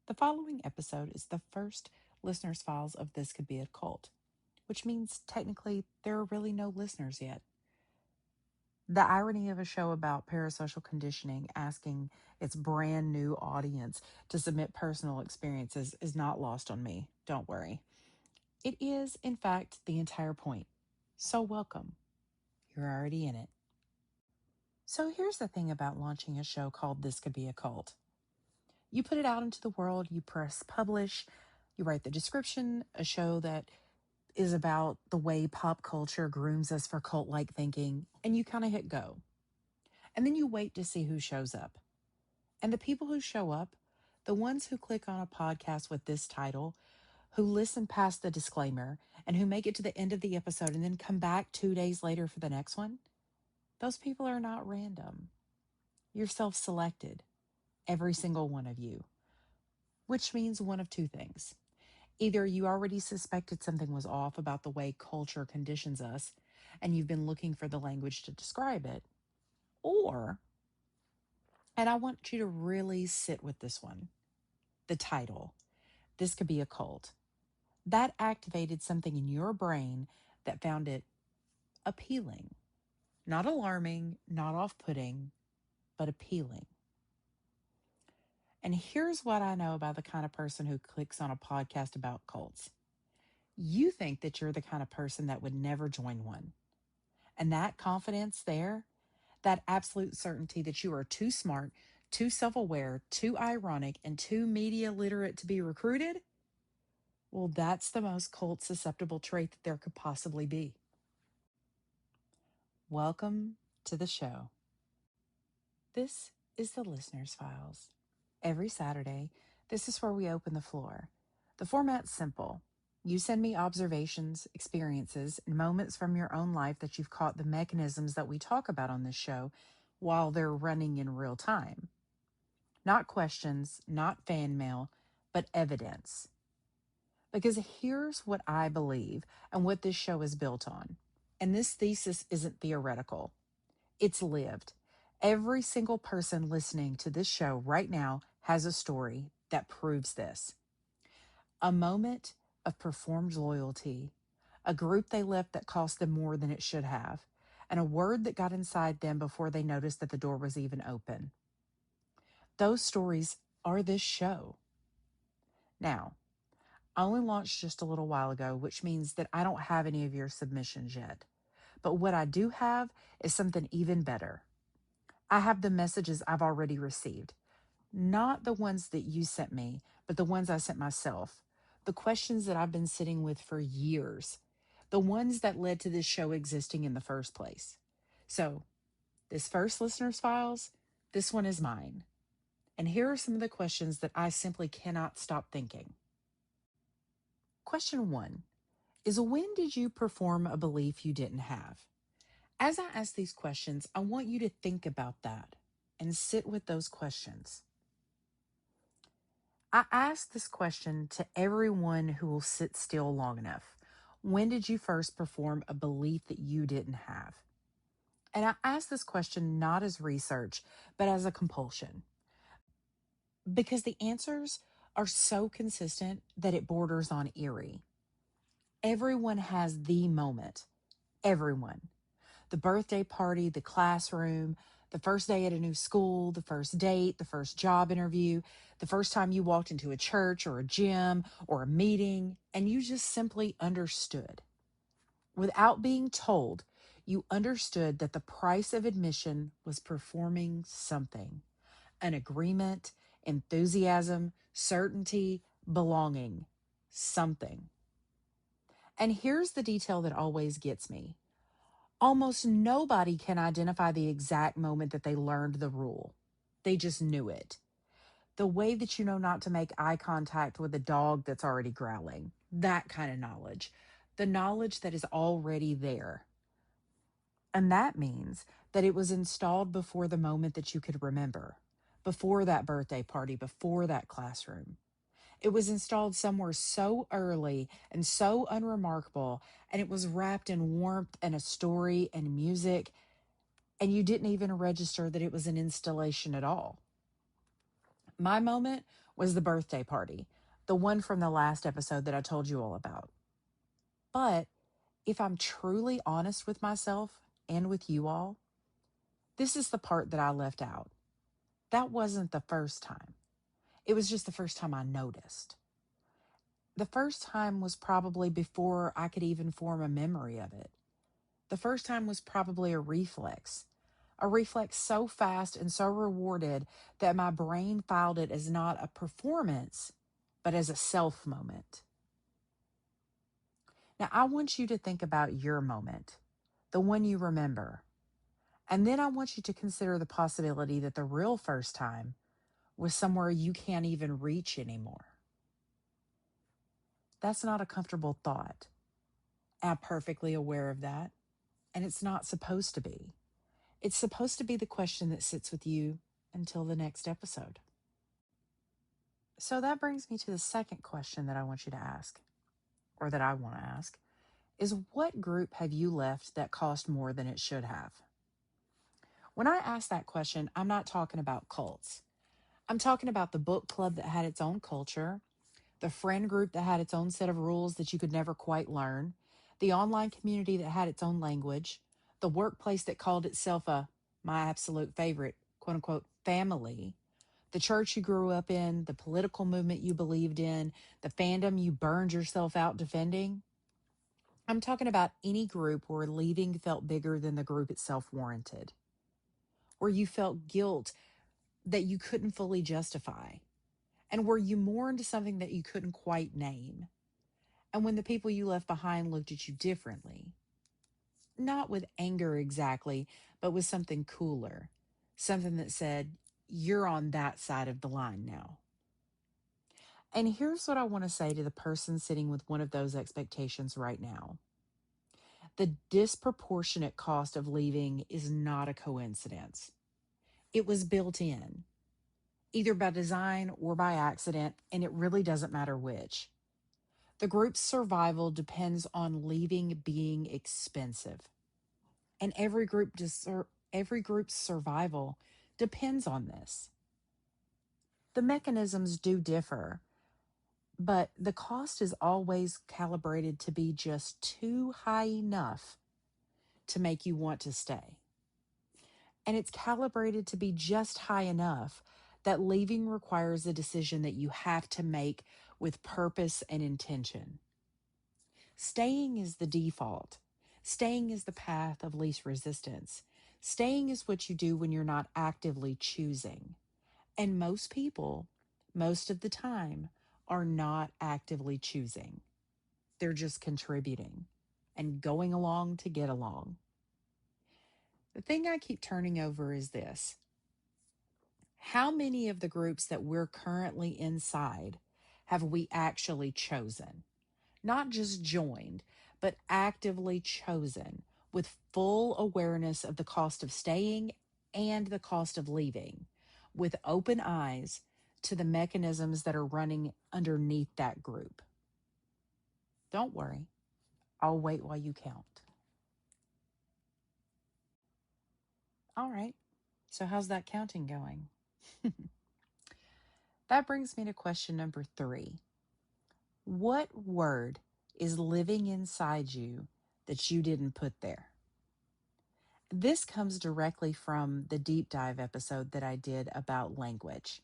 The following episode is the first listener's files of This Could Be a Cult, which means technically there are really no listeners yet. The irony of a show about parasocial conditioning asking its brand new audience to submit personal experiences is not lost on me. Don't worry. It is, in fact, the entire point. So welcome. You're already in it. So here's the thing about launching a show called This Could Be a Cult. You put it out into the world, you press publish, you write the description, a show that is about the way pop culture grooms us for cult-like thinking, and you kind of hit go. And then you wait to see who shows up. And the people who show up, the ones who click on a podcast with this title, who listen past the disclaimer, and who make it to the end of the episode and then come back 2 days later for the next one, those people are not random. You're self-selected, every single one of you, which means one of two things. Either you already suspected something was off about the way culture conditions us, and you've been looking for the language to describe it, or, and I want you to really sit with this one, the title, This Could Be a Cult. That activated something in your brain that found it appealing. Not alarming, not off-putting, but appealing. And here's what I know about the kind of person who clicks on a podcast about cults. You think that you're the kind of person that would never join one. And that confidence there, that absolute certainty that you are too smart, too self-aware, too ironic, and too media literate to be recruited, well, that's the most cult susceptible trait that there could possibly be. Welcome to the show. This is the Listener's Files. Every Saturday, this is where we open the floor. The format's simple. You send me observations, experiences, and moments from your own life that you've caught the mechanisms that we talk about on this show while they're running in real time. Not questions, not fan mail, but evidence. Because here's what I believe and what this show is built on. And this thesis isn't theoretical. It's lived. Every single person listening to this show right now has a story that proves this. A moment of performed loyalty, a group they left that cost them more than it should have, and a word that got inside them before they noticed that the door was even open. Those stories are this show. Now, I only launched just a little while ago, which means that I don't have any of your submissions yet. But what I do have is something even better. I have the messages I've already received. Not the ones that you sent me, but the ones I sent myself. The questions that I've been sitting with for years. The ones that led to this show existing in the first place. So, this first listener's files, this one is mine. And here are some of the questions that I simply cannot stop thinking. Question 1 is, when did you perform a belief you didn't have? As I ask these questions, I want you to think about that and sit with those questions. I ask this question to everyone who will sit still long enough. When did you first perform a belief that you didn't have? And I ask this question not as research, but as a compulsion. Because the answers are so consistent that it borders on eerie. Everyone has the moment. Everyone. The birthday party, the classroom, the first day at a new school, the first date, the first job interview, the first time you walked into a church or a gym or a meeting, and you just simply understood. Without being told, you understood that the price of admission was performing something. An agreement, enthusiasm, certainty, belonging, something. And here's the detail that always gets me. Almost nobody can identify the exact moment that they learned the rule. They just knew it. The way that you know not to make eye contact with a dog that's already growling. That kind of knowledge. The knowledge that is already there. And that means that it was installed before the moment that you could remember. Before that birthday party, before that classroom. It was installed somewhere so early and so unremarkable, and it was wrapped in warmth and a story and music, and you didn't even register that it was an installation at all. My moment was the birthday party, the one from the last episode that I told you all about. But if I'm truly honest with myself and with you all, this is the part that I left out. That wasn't the first time. It was just the first time I noticed. The first time was probably before I could even form a memory of it. The first time was probably a reflex so fast and so rewarded that my brain filed it as not a performance, but as a self moment. Now, I want you to think about your moment, the one you remember. And then I want you to consider the possibility that the real first time was somewhere you can't even reach anymore. That's not a comfortable thought. I'm perfectly aware of that. And it's not supposed to be. It's supposed to be the question that sits with you until the next episode. So that brings me to the second question that I want you to ask, or that I want to ask, is what group have you left that cost more than it should have? When I ask that question, I'm not talking about cults. I'm talking about the book club that had its own culture, the friend group that had its own set of rules that you could never quite learn, the online community that had its own language, the workplace that called itself my absolute favorite, quote unquote, family, the church you grew up in, the political movement you believed in, the fandom you burned yourself out defending. I'm talking about any group where leaving felt bigger than the group itself warranted, where you felt guilt that you couldn't fully justify, and where you mourned something that you couldn't quite name. And when the people you left behind looked at you differently, not with anger exactly, but with something cooler, something that said, you're on that side of the line now. And here's what I want to say to the person sitting with one of those expectations right now. The disproportionate cost of leaving is not a coincidence. It was built in, either by design or by accident, and it really doesn't matter which. The group's survival depends on leaving being expensive. And every group's survival depends on this. The mechanisms do differ, but the cost is always calibrated to be just too high enough to make you want to stay. And it's calibrated to be just high enough that leaving requires a decision that you have to make with purpose and intention. Staying is the default. Staying is the path of least resistance. Staying is what you do when you're not actively choosing. And most people, most of the time, are not actively choosing. They're just contributing and going along to get along. The thing I keep turning over is this. How many of the groups that we're currently inside have we actually chosen? Not just joined, but actively chosen with full awareness of the cost of staying and the cost of leaving, with open eyes to the mechanisms that are running underneath that group. Don't worry, I'll wait while you count. All right, so how's that counting going? That brings me to question number 3. What word is living inside you that you didn't put there? This comes directly from the deep dive episode that I did about language,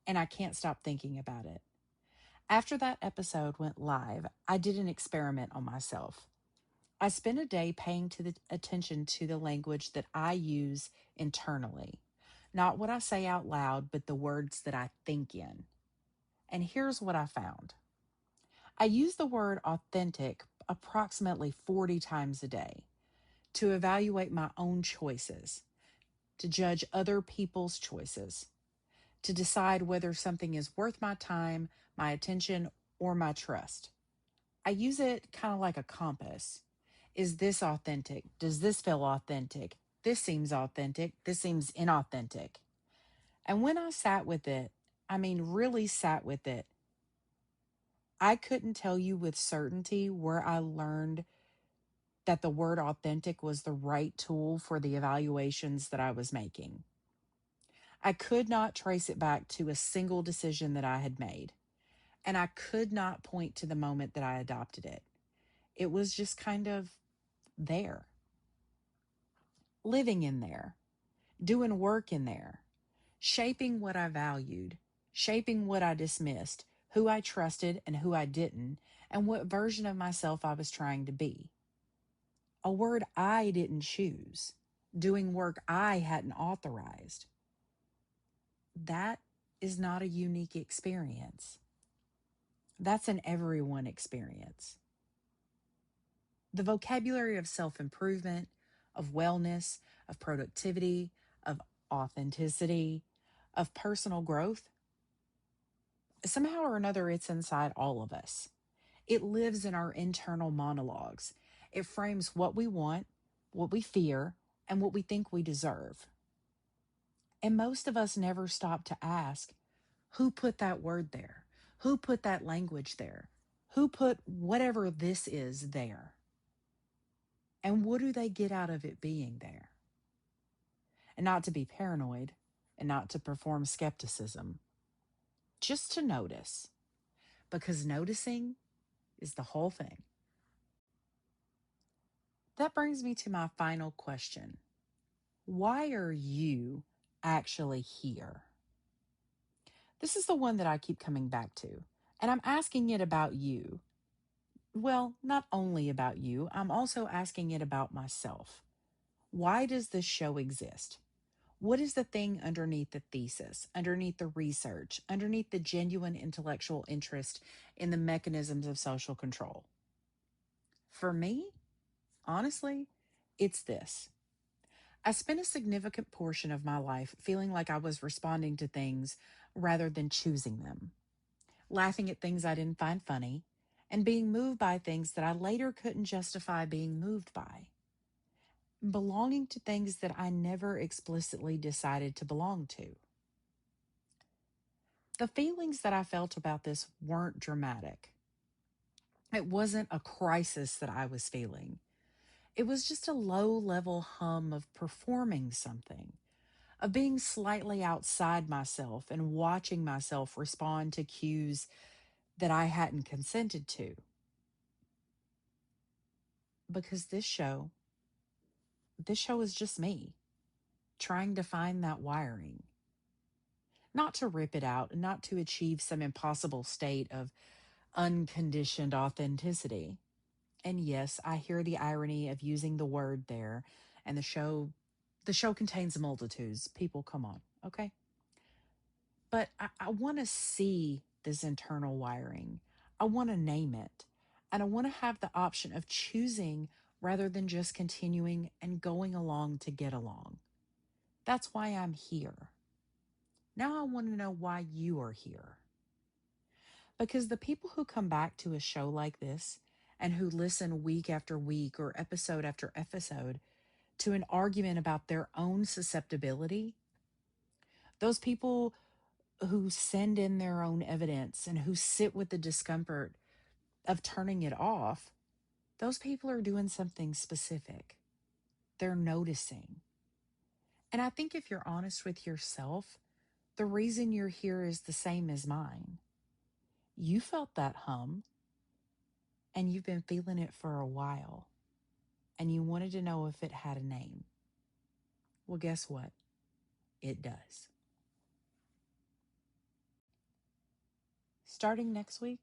and I can't stop thinking about it. After that episode went live, I did an experiment on myself. I spent a day paying attention to the language that I use internally, not what I say out loud, but the words that I think in. And here's what I found. I use the word authentic approximately 40 times a day to evaluate my own choices, to judge other people's choices, to decide whether something is worth my time, my attention, or my trust. I use it kind of like a compass. Is this authentic? Does this feel authentic? This seems authentic. This seems inauthentic. And when I sat with it, I mean, really sat with it, I couldn't tell you with certainty where I learned that the word authentic was the right tool for the evaluations that I was making. I could not trace it back to a single decision that I had made, and I could not point to the moment that I adopted it. It was just kind of there, living in there, doing work in there, shaping what I valued, shaping what I dismissed, who I trusted and who I didn't, and what version of myself I was trying to be. A word I didn't choose, doing work I hadn't authorized. That is not a unique experience. That's an everyone experience. The vocabulary of self improvement, of wellness, of productivity, of authenticity, of personal growth, somehow or another, it's inside all of us. It lives in our internal monologues. It frames what we want, what we fear, and what we think we deserve. And most of us never stop to ask, who put that word there? Who put that language there? Who put whatever this is there? And what do they get out of it being there? And not to be paranoid and not to perform skepticism, just to notice, because noticing is the whole thing. That brings me to my final question. Why are you actually here? This is the one that I keep coming back to, and I'm asking it about you. Well, not only about you, I'm also asking it about myself. Why does this show exist? What is the thing underneath the thesis, underneath the research, underneath the genuine intellectual interest in the mechanisms of social control? For me, honestly, it's this. I spent a significant portion of my life feeling like I was responding to things rather than choosing them, laughing at things I didn't find funny, and being moved by things that I later couldn't justify being moved by, belonging to things that I never explicitly decided to belong to. The feelings that I felt about this weren't dramatic. It wasn't a crisis that I was feeling. It was just a low level hum of performing something, of being slightly outside myself and watching myself respond to cues that I hadn't consented to. Because this show is just me trying to find that wiring, not to rip it out and not to achieve some impossible state of unconditioned authenticity. And yes, I hear the irony of using the word there, and the show contains multitudes. People, come on, okay? But I want to see this internal wiring. I want to name it. And I want to have the option of choosing rather than just continuing and going along to get along. That's why I'm here. Now I want to know why you are here. Because the people who come back to a show like this and who listen week after week or episode after episode to an argument about their own susceptibility, those people who send in their own evidence and who sit with the discomfort of turning it off, those people are doing something specific. They're noticing. And I think if you're honest with yourself, the reason you're here is the same as mine. You felt that hum, and you've been feeling it for a while, and you wanted to know if it had a name. Well, guess what? It does. Starting next week,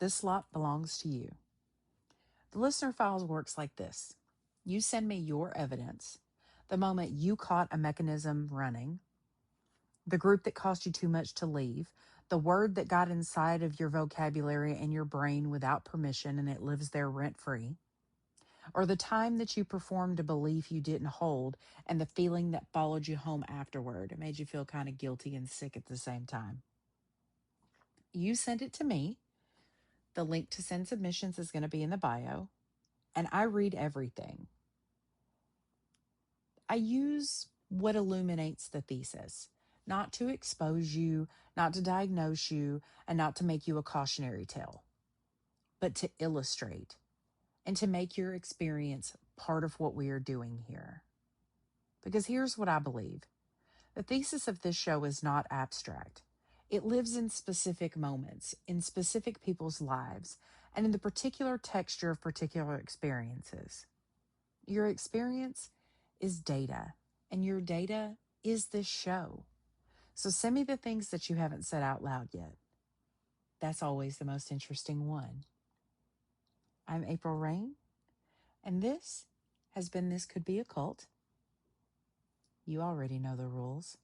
this slot belongs to you. The listener files works like this. You send me your evidence, the moment you caught a mechanism running, the group that cost you too much to leave, the word that got inside of your vocabulary and your brain without permission and it lives there rent free, or the time that you performed a belief you didn't hold and the feeling that followed you home afterward. It made you feel kind of guilty and sick at the same time. You send it to me. The link to send submissions is going to be in the bio, and I read everything. I use what illuminates the thesis, not to expose you, not to diagnose you, and not to make you a cautionary tale, but to illustrate and to make your experience part of what we are doing here. Because here's what I believe. The thesis of this show is not abstract. It lives in specific moments, in specific people's lives, and in the particular texture of particular experiences. Your experience is data, and your data is this show. So send me the things that you haven't said out loud yet. That's always the most interesting one. I'm April Rain, and this has been This Could Be a Cult. You already know the rules.